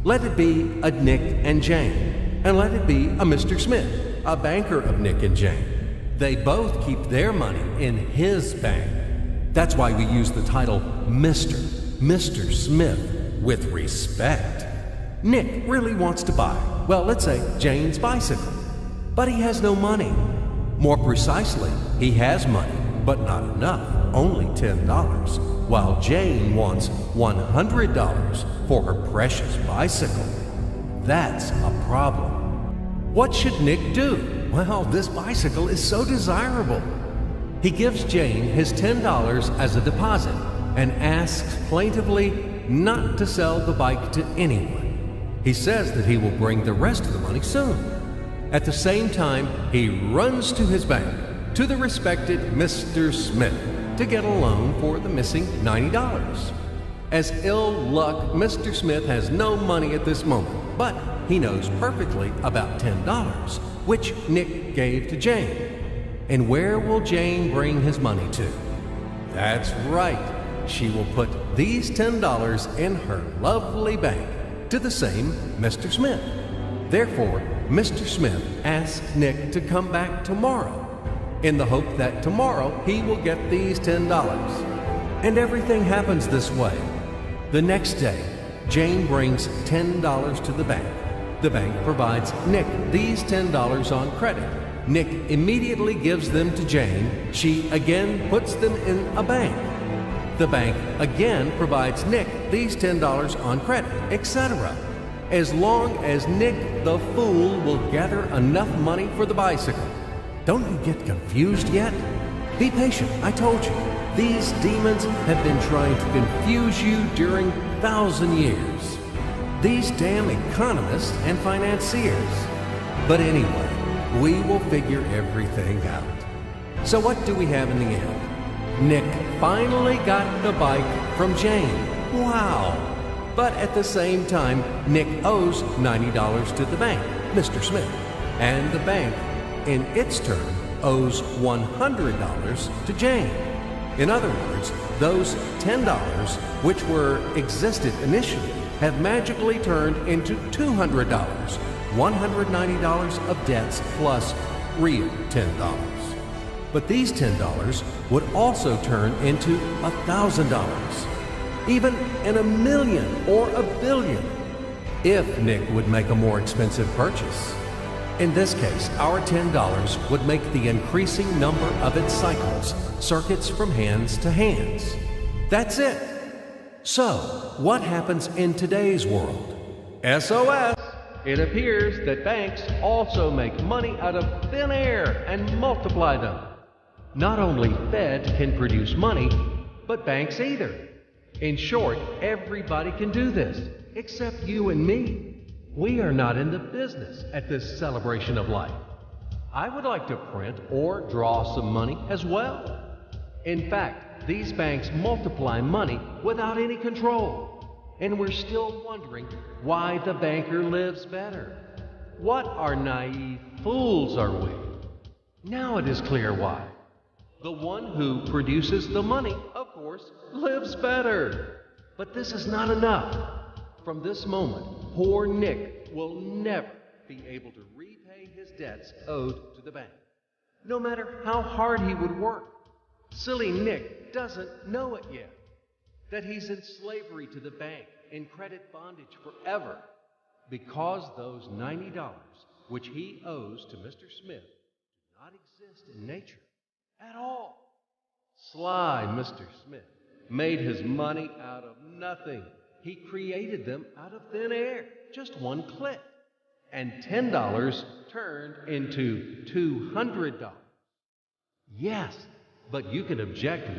Let it be a Nick and Jane, and let it be a Mr. Smith, a banker of Nick and Jane. They both keep their money in his bank. That's why we use the title Mr. Smith with respect. Nick really wants to buy, well, let's say Jane's bicycle, but he has no money. More precisely, he has money, but not enough, only $10, while Jane wants $100 for her precious bicycle. That's a problem. What should Nick do? Well, this bicycle is so desirable. He gives Jane his $10 as a deposit and asks plaintively not to sell the bike to anyone. He says that he will bring the rest of the money soon. At the same time, he runs to his bank, to the respected Mr. Smith, to get a loan for the missing $90. As ill luck, Mr. Smith has no money at this moment, but he knows perfectly about $10, which Nick gave to Jane. And where will Jane bring his money to? That's right. She will put these $10 in her lovely bank to the same Mr. Smith. Therefore, Mr. Smith asks Nick to come back tomorrow in the hope that tomorrow he will get these $10. And everything happens this way. The next day, Jane brings $10 to the bank. The bank provides Nick these $10 on credit. Nick immediately gives them to Jane. She again puts them in a bank. The bank again provides Nick these $10 on credit, etc. As long as Nick the fool will gather enough money for the bicycle. Don't you get confused yet? Be patient, I told you. These demons have been trying to confuse you during 1,000 years. These damn economists and financiers. But anyway, we will figure everything out. So what do we have in the end? Nick finally got the bike from Jane. Wow! But at the same time, Nick owes $90 to the bank, Mr. Smith, and the bank, in its turn, owes $100 to Jane. In other words, those $10, which existed initially, have magically turned into $200, $190 of debts plus real $10. But these $10 would also turn into $1,000, even in $1 million or $1 billion, if Nick would make a more expensive purchase. In this case, our $10 would make the increasing number of its cycles, circuits from hands to hands. That's it. So, what happens in today's world? SOS! It appears that banks also make money out of thin air and multiply them. Not only Fed can produce money, but banks either. In short, everybody can do this, except you and me. We are not in the business at this celebration of life. I would like to print or draw some money as well. In fact, these banks multiply money without any control. And we're still wondering why the banker lives better. What are naive fools are we? Now it is clear why. The one who produces the money, of course, lives better. But this is not enough. From this moment, poor Nick will never be able to repay his debts owed to the bank, no matter how hard he would work. Silly Nick doesn't know it yet, that he's in slavery to the bank, in credit bondage forever, because those $90, which he owes to Mr. Smith, do not exist in nature at all. Sly Mr. Smith made his money out of nothing. He created them out of thin air, just one click. And $10 turned into $200. Yes, but you can object